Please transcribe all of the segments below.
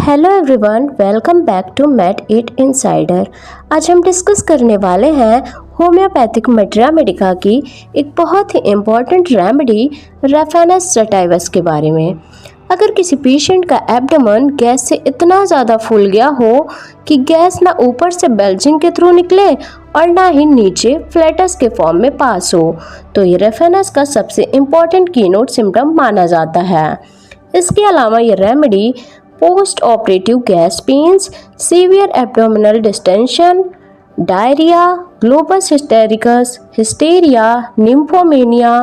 Hello everyone, welcome back to Med It Insider. आज हम discuss करने वाले हैं होम्योपैथिक मटेरिया मेडिका की एक बहुत ही इम्पॉर्टेंट रेमेडी रेफेनस सटाइवस के बारे में। अगर किसी पेशेंट का एब्डोमेन गैस से इतना ज़्यादा फूल गया हो कि गैस ना ऊपर से बेल्चिंग के थ्रू निकले और ना ही नीचे फ्लैटस के फॉर्म में पास हो, तो ये रेफेनस का सबसे इम्पॉर्टेंट कीनोट सिम्टम माना जाता है। इसके अलावा ये remedy post operative gas pains, severe abdominal distension, diarrhoea, globus hystericus, hysteria, nymphomania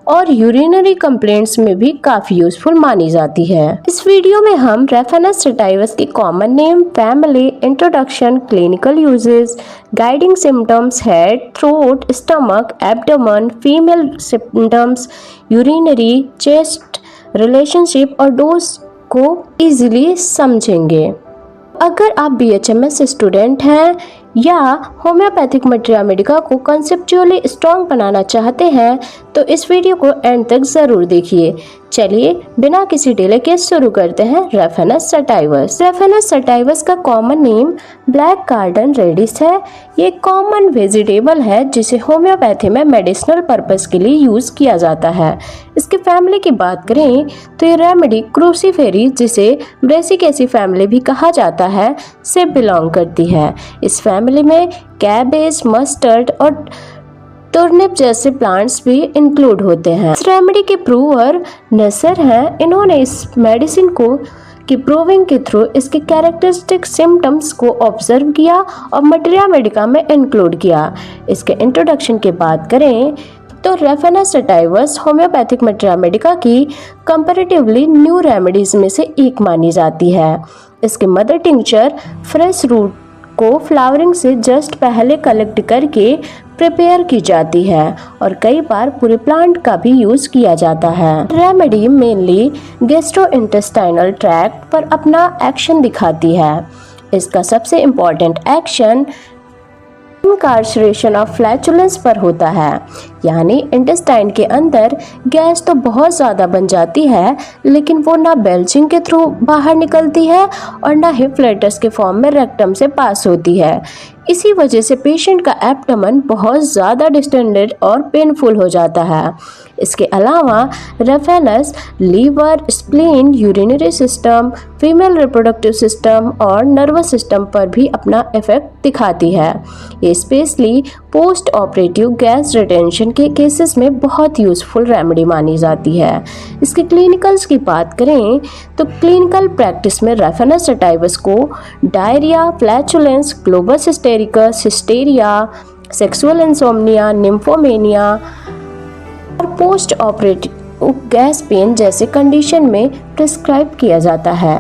और यूरिनरी कंप्लेंट्स में भी काफ़ी यूजफुल मानी जाती है। इस वीडियो में हम रेफेनस सटाइवस के common name, family, introduction, clinical uses, guiding symptoms, head, throat, stomach, abdomen, female symptoms, urinary, chest, relationship और डोज को इजीली समझेंगे। अगर आप BHMS स्टूडेंट हैं या होम्योपैथिक मटेरिया मेडिका को कंसेप्चुअली स्ट्रॉन्ग बनाना चाहते हैं तो इस वीडियो को एंड तक ज़रूर देखिए। चलिए बिना किसी डिले के शुरू करते हैं रेफेनस सटाइवस। रेफेनस सटाइवस का कॉमन नेम ब्लैक कार्डन रेडिस है। ये एक कॉमन वेजिटेबल है जिसे होम्योपैथी में मेडिसिनल पर्पस के लिए यूज़ किया जाता है। इसके फैमिली की बात करें तो ये रेमेडी क्रूसीफेरी, जिसे ब्रेसिकेसी फैमिली भी कहा जाता है, से बिलोंग करती है। इस फैमिली में कैबेज, मस्टर्ड और टर्निप जैसे प्लांट्स भी इंक्लूड होते हैं। इस रेमेडी के प्रूवर नसर हैं। इन्होंने इस मेडिसिन को की प्रूविंग के थ्रू इसके कैरेक्टरिस्टिक सिम्टम्स को ऑब्जर्व किया और मटेरिया मेडिका में इंक्लूड किया। इसके इंट्रोडक्शन की बात करें तो Raphanus sativus homeopathic materia Medica की कंपैरेटिवली न्यू रेमेडीज में से एक मानी जाती है। इसके मदर टिंचर फ्रेश रूट को फ्लावरिंग से जस्ट पहले कलेक्ट करके प्रिपेयर की जाती है और कई बार पूरे प्लांट का भी यूज किया जाता है। रेमेडी मेनली गैस्ट्रोइंटेस्टाइनल ट्रैक्ट पर अपना एक्शन दिखाती है। इसका सबसे इम्पॉर्टेंट एक्शन इनकार्सरेशन ऑफ फ्लैचुलेंस पर होता है, यानी इंटेस्टाइन के अंदर गैस तो बहुत ज़्यादा बन जाती है लेकिन वो ना बेल्चिंग के थ्रू बाहर निकलती है और ना ही फ्लैटस के फॉर्म में रेक्टम से पास होती है। इसी वजह से पेशेंट का एब्डोमेन बहुत ज़्यादा डिस्टेंडेड और पेनफुल हो जाता है। इसके अलावा Raphanus liver, spleen, urinary system, female reproductive system और नर्वस सिस्टम पर भी अपना इफेक्ट दिखाती है। ये specially post operative gas retention के केसेस में बहुत यूजफुल रेमेडी मानी जाती है। इसके क्लिनिकल्स की बात करें तो क्लिनिकल प्रैक्टिस में रेफेनस सटाइवस को diarrhoea, flatulence, globus hystericus, hysteria, sexual insomnia, nymphomania और पोस्ट ऑपरेटिव गैस पेन जैसे कंडीशन में प्रिस्क्राइब किया जाता है।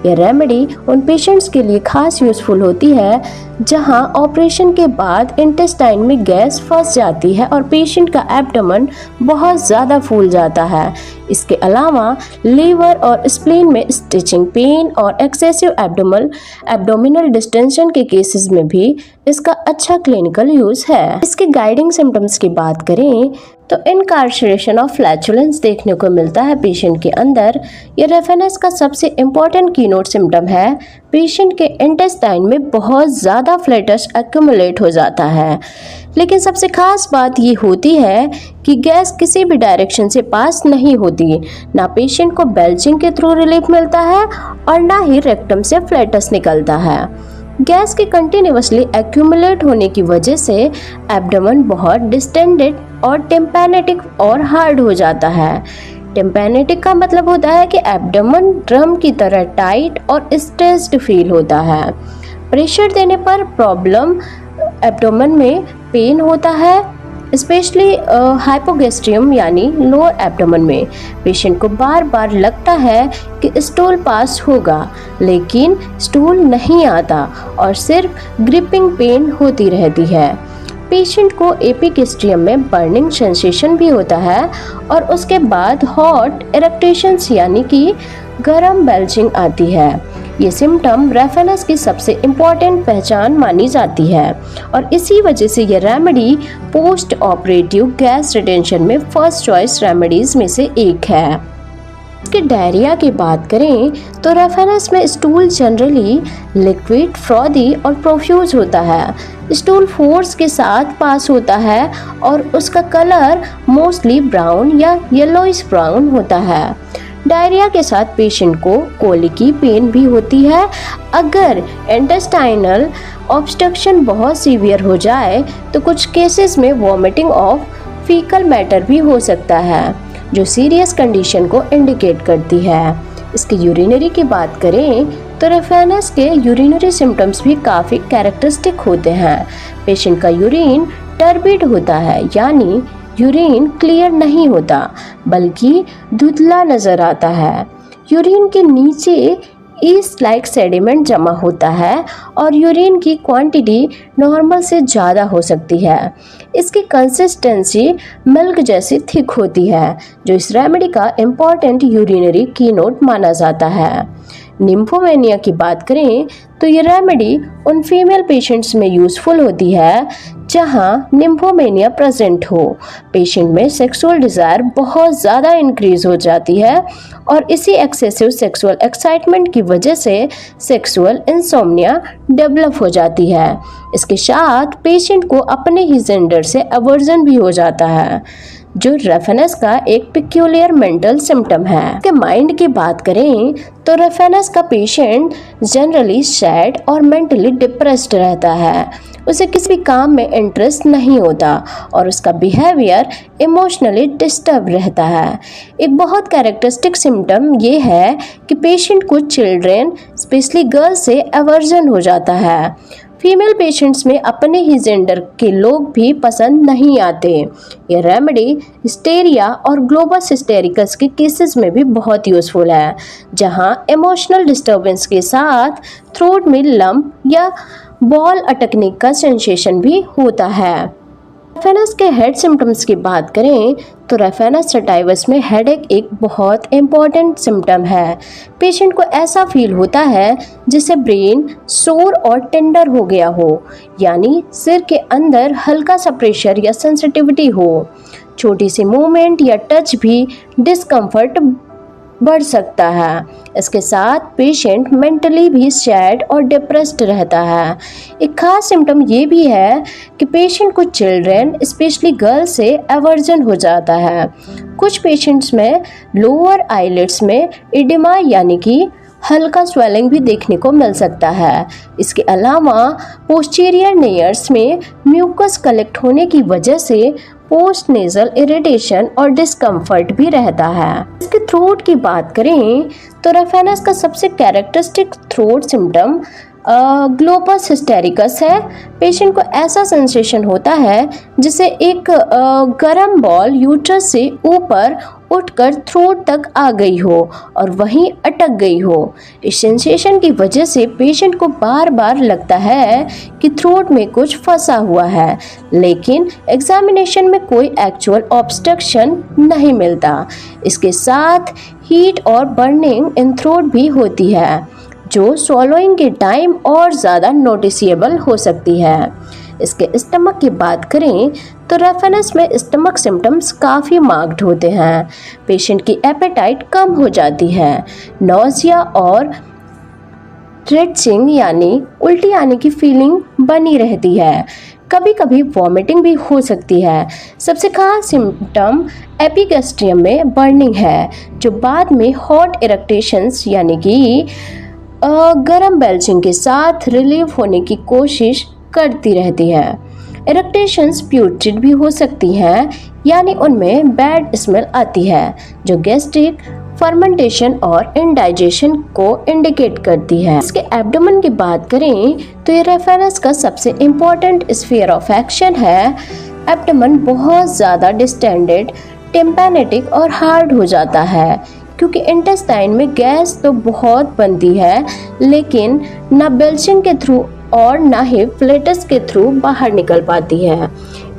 यह रेमेडी उन पेशेंट्स के लिए खास यूजफुल होती है जहां ऑपरेशन के बाद इंटेस्टाइन में गैस फंस जाती है और पेशेंट का एब्डोमेन बहुत ज़्यादा फूल जाता है। इसके अलावा लीवर और स्प्लीन में स्टिचिंग पेन और एक्सेसिव एब्डोमिनल डिस्टेंशन के केसेस में भी इसका अच्छा क्लिनिकल यूज़ है। इसके गाइडिंग सिम्टम्स की बात करें तो इनकार्सरेशन ऑफ फ्लैचुलेंस देखने को मिलता है पेशेंट के अंदर। ये रेफेनस का सबसे इम्पॉर्टेंट कीनोट सिम्टम है। पेशेंट के इंटेस्टाइन में बहुत ज़्यादा फ्लैटस एक्यूमुलेट हो जाता है, लेकिन सबसे खास बात ये होती है कि गैस किसी भी डायरेक्शन से पास नहीं होती। ना पेशेंट को बेल्चिंग के थ्रू रिलीफ मिलता है और ना ही रेक्टम से फ्लैटस निकलता है। गैस के कंटिन्यूअसली एक्यूमुलेट होने की वजह से एब्डोमेन बहुत डिस्टेंडेड और टेम्पैनेटिक और हार्ड हो जाता है। टेम्पैनेटिक का मतलब होता है कि एब्डोमेन ड्रम की तरह टाइट और स्ट्रेस्ड फील होता है। प्रेशर देने पर प्रॉब्लम एब्डोमेन में पेन होता है, स्पेशली हाइपोगैस्ट्रियम यानी लोअर एब्डोमेन में। पेशेंट को बार बार लगता है कि स्टूल पास होगा लेकिन स्टूल नहीं आता और सिर्फ ग्रिपिंग पेन होती रहती है। पेशेंट को एपिगैस्ट्रियम में बर्निंग सेंसेशन भी होता है और उसके बाद हॉट इरेक्टेशंस यानी कि गर्म बेल्चिंग आती है। ये सिम्टम रेफेनस की सबसे इम्पॉर्टेंट पहचान मानी जाती है और इसी वजह से ये remedy post operative gas retention में फर्स्ट चॉइस रेमेडीज में से एक है। इसके डायरिया की बात करें तो रेफेनस में स्टूल जनरली लिक्विड, फ्रॉदी और प्रोफ्यूज होता है। स्टूल फोर्स के साथ पास होता है और उसका कलर मोस्टली ब्राउन या येलोइश ब्राउन होता है। डायरिया के साथ पेशेंट को कोलिकी पेन भी होती है। अगर इंटेस्टाइनल ऑब्स्ट्रक्शन बहुत सीवियर हो जाए तो कुछ केसेस में वॉमिटिंग ऑफ फीकल मैटर भी हो सकता है, जो सीरियस कंडीशन को इंडिकेट करती है। इसके यूरिनरी की बात करें तो रेफेनस के यूरिनरी सिम्टम्स भी काफ़ी कैरेक्टरिस्टिक होते हैं। पेशेंट का यूरिन टर्बिड होता है, यानी यूरिन क्लियर नहीं होता बल्कि धुंधला नज़र आता है। यूरिन के नीचे ईस्ट लाइक सेडिमेंट जमा होता है और यूरिन की क्वांटिटी नॉर्मल से ज़्यादा हो सकती है। इसकी कंसिस्टेंसी मिल्क जैसी थिक होती है, जो इस रेमेडी का इम्पॉर्टेंट यूरिनरी कीनोट माना जाता है। निम्फोमेनिया की बात करें तो ये रेमेडी उन फीमेल पेशेंट्स में यूज़फुल होती है जहां निम्फोमेनिया प्रेजेंट हो। पेशेंट में सेक्सुअल डिज़ायर बहुत ज़्यादा इंक्रीज हो जाती है और इसी एक्सेसिव सेक्सुअल एक्साइटमेंट की वजह से सेक्सुअल इंसोम्निया डेवलप हो जाती है। इसके साथ पेशेंट को अपने ही जेंडर से एवर्जन भी हो जाता है, जो रेफेनस का एक पिक्यूलियर मेंटल सिम्टम है। के माइंड की बात करें तो रेफेनस का पेशेंट जनरली सैड और मेंटली डिप्रेस्ड रहता है। उसे किसी भी काम में इंटरेस्ट नहीं होता और उसका बिहेवियर इमोशनली डिस्टर्ब रहता है। एक बहुत कैरेक्टरिस्टिक सिम्टम ये है कि पेशेंट को चिल्ड्रेन, स्पेशली गर्ल्स से एवर्जन हो जाता है। फीमेल पेशेंट्स में अपने ही जेंडर के लोग भी पसंद नहीं आते। यह रेमेडी हिस्टेरिया और ग्लोबस हिस्टेरिकस के केसेस में भी बहुत यूज़फुल है, जहां इमोशनल डिस्टर्बेंस के साथ थ्रोट में लम्प या बॉल अटकने का सेंसेशन भी होता है। रेफेनस के हेड सिम्टम्स की बात करें तो रेफेनस सटाइवस में हेडेक एक बहुत इम्पॉर्टेंट सिम्टम है। पेशेंट को ऐसा फील होता है जिसे ब्रेन सोर और टेंडर हो गया हो, यानी सिर के अंदर हल्का सा प्रेशर या सेंसिटिविटी हो। छोटी सी मूवमेंट या टच भी डिस्कम्फर्ट बढ़ सकता है। इसके साथ पेशेंट मेंटली भी सैड और डिप्रेस्ड रहता है। एक खास सिम्टम ये भी है कि पेशेंट को चिल्ड्रेन, स्पेशली गर्ल्स से एवर्जन हो जाता है। कुछ पेशेंट्स में लोअर आईलिड्स में इडिमा यानी कि हल्का स्वेलिंग भी देखने को मिल सकता है। इसके अलावा पोस्टीरियर नेयर्स में म्यूकस कलेक्ट होने की वजह से पोस्ट नेजल इरिटेशन और डिस्कम्फर्ट भी रहता है। इसके थ्रोट की बात करें तो रेफेनस का सबसे कैरेक्टरिस्टिक थ्रोट सिम्टम ग्लोबस हिस्टेरिकस है। पेशेंट को ऐसा सेंसेशन होता है जिसे एक गर्म बॉल यूट्रस से ऊपर उठकर थ्रोट तक आ गई हो और वहीं अटक गई हो। इस सेंसेशन की वजह से पेशेंट को बार बार लगता है कि थ्रोट में कुछ फंसा हुआ है, लेकिन एग्जामिनेशन में कोई एक्चुअल ऑब्स्ट्रक्शन नहीं मिलता। इसके साथ हीट और बर्निंग इन थ्रोट भी होती है, जो swallowing के टाइम और ज़्यादा नोटिसेबल हो सकती है। इसके स्टमक की बात करें तो रेफेनस में स्टमक सिम्टम्स काफ़ी मार्क्ड होते हैं। पेशेंट की एपेटाइट कम हो जाती है। नौजिया और रेटचिंग यानी उल्टी आने की फीलिंग बनी रहती है। कभी कभी वॉमिटिंग भी हो सकती है। सबसे खास सिम्टम एपिगैस्ट्रियम में बर्निंग है, जो बाद में हॉट इरेक्टेशंस यानी कि गरम बेल्चिंग के साथ रिलीव होने की कोशिश करती रहती है। इरेक्टेशंस प्यूट्रिड भी हो सकती हैं, यानी उनमें बैड स्मेल आती है, जो गैस्ट्रिक फर्मेंटेशन और इंडाइजेशन को इंडिकेट करती है। इसके एब्डोमेन की बात करें तो ये रेफेनस का सबसे इम्पोर्टेंट स्फीयर ऑफ एक्शन है। एब्डोमेन बहुत ज़्यादा डिस्टेंडेड, टिम्पैनेटिक और हार्ड हो जाता है, क्योंकि इंटेस्टाइन में गैस तो बहुत बनती है, लेकिन ना बेल्चिंग के थ्रू और ना ही फ्लेटस के थ्रू बाहर निकल पाती है।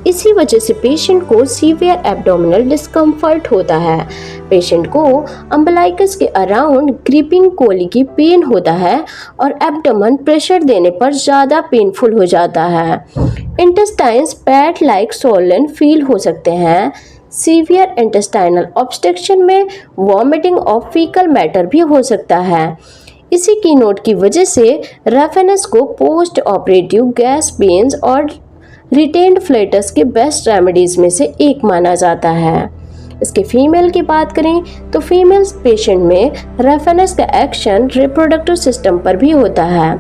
इसी वजह से पेशेंट को सीवियर एब्डोमिनल डिस्कम्फर्ट होता है। पेशेंट को अम्बलाइकस के अराउंड ग्रिपिंग कोली की पेन होता है और एब्डोमेन प्रेशर देने पर ज़्यादा पेनफुल हो जाता है। Intestines pad like Solan feel हो सकते हैं। सीवियर इंटेस्टाइनल ऑब्स्ट्रक्शन में वॉमिटिंग ऑफ फीकल मैटर भी हो सकता है। इसी की नोट की वजह से रेफेनस को पोस्ट ऑपरेटिव गैस पेन्स और रिटेन्ड फ्लेटस के बेस्ट रेमेडीज में से एक माना जाता है। इसके फीमेल की बात करें तो फीमेल पेशेंट में रेफेनस का एक्शन रिप्रोडक्टिव सिस्टम पर भी होता है।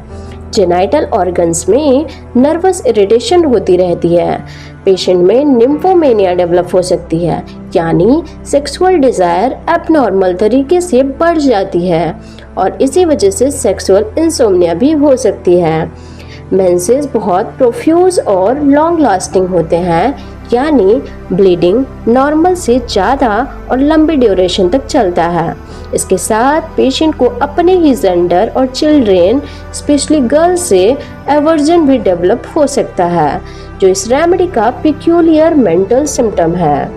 जेनाइटल ऑर्गन्स में नर्वस इरिटेशन होती रहती है। पेशेंट में निम्फोमेनिया डेवलप हो सकती है, यानी सेक्सुअल डिजायर एबनॉर्मल तरीके से बढ़ जाती है और इसी वजह से सेक्सुअल इंसोम्निया भी हो सकती है। मेंसेस बहुत प्रोफ्यूज और लॉन्ग लास्टिंग होते हैं, यानी ब्लीडिंग नॉर्मल से ज़्यादा और लंबी ड्यूरेशन तक चलता है। इसके साथ पेशेंट को अपने ही जेंडर और चिल्ड्रेन स्पेशली गर्ल्स से एवर्जन भी डेवलप हो सकता है, जो इस रेमेडी का पिक्यूलियर मेंटल सिम्टम है।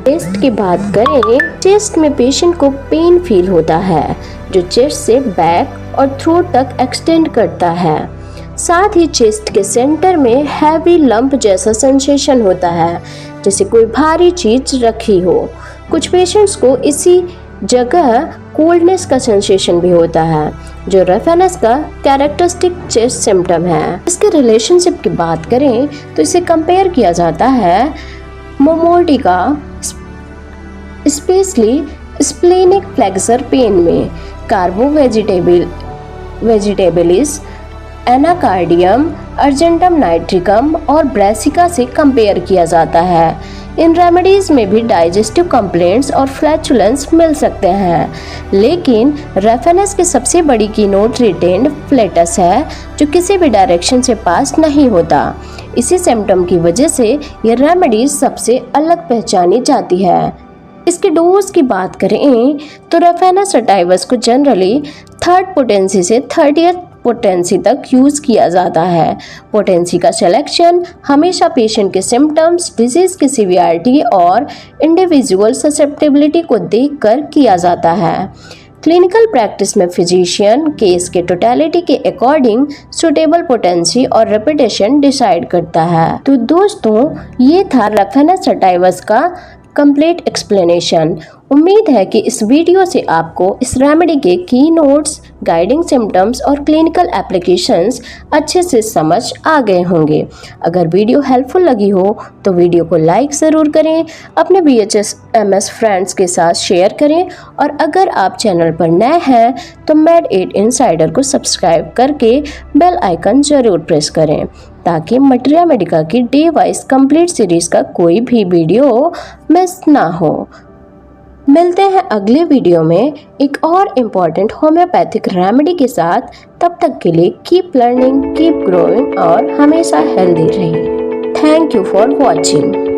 चेस्ट की बात करें, चेस्ट में पेशेंट को पेन फील होता है जो चेस्ट से बैक और थ्रोट तक एक्सटेंड करता है। साथ ही चेस्ट के सेंटर में हैवी लंप जैसा सेंसेशन होता है, जैसे कोई भारी चीज रखी हो। कुछ पेशेंट्स को इसी जगह कोल्डनेस का सेंसेशन भी होता है, जो रेफेनस का कैरेक्टरिस्टिक चेस्ट सिम्टम है। इसके रिलेशनशिप की बात करें तो इसे कंपेयर किया जाता है मोमोर्टिका, स्पेशली स्प्लेनिक फ्लेक्सर पेन में, कार्बो वेजिटेबलिस, एनाकार्डियम, अर्जेंटम नाइट्रिकम और ब्रेसिका से कंपेयर किया जाता है। इन रेमेडीज में भी डाइजेस्टिव कंप्लेंट्स और फ्लैचुलेंस मिल सकते हैं, लेकिन रेफेनस की सबसे बड़ी कीनोट रिटेन्ड फ्लेटस है, जो किसी भी डायरेक्शन से पास नहीं होता। इसी सिम्टम की वजह से ये रेमेडीज सबसे अलग पहचानी जाती है। इसके डोज की बात करें तो रेफेनस सटाइवस को जनरली 3rd पोटेंसी से 30th पोटेंसी तक यूज़ किया जाता है। पोटेंसी का सिलेक्शन हमेशा पेशेंट के सिम्टम्स, डिजीज की सीवियरिटी और इंडिविजुअल ससेप्टेबिलिटी को देखकर किया जाता है। क्लिनिकल प्रैक्टिस में फिजिशियन केस के टोटलिटी के अकॉर्डिंग सुटेबल पोटेंसी और रेपिटेशन डिसाइड करता है। तो दोस्तों, ये था रेफेनस सटाइवस का कंप्लीट एक्सप्लेनेशन। उम्मीद है कि इस वीडियो से आपको इस रेमेडी के की नोट्स, गाइडिंग सिम्टम्स और क्लिनिकल एप्लीकेशंस अच्छे से समझ आ गए होंगे। अगर वीडियो हेल्पफुल लगी हो तो वीडियो को लाइक ज़रूर करें, अपने BHMS फ्रेंड्स के साथ शेयर करें और अगर आप चैनल पर नए हैं तो Med8 इनसाइडर को सब्सक्राइब करके बेल आइकन ज़रूर प्रेस करें, ताकि मटेरिया मेडिका की डे वाइज कंप्लीट सीरीज़ का कोई भी वीडियो मिस ना हो। मिलते हैं अगले वीडियो में एक और इम्पॉर्टेंट होम्योपैथिक रेमेडी के साथ। तब तक के लिए कीप लर्निंग, कीप ग्रोइंग और हमेशा हेल्दी रहिए। Thank you for watching.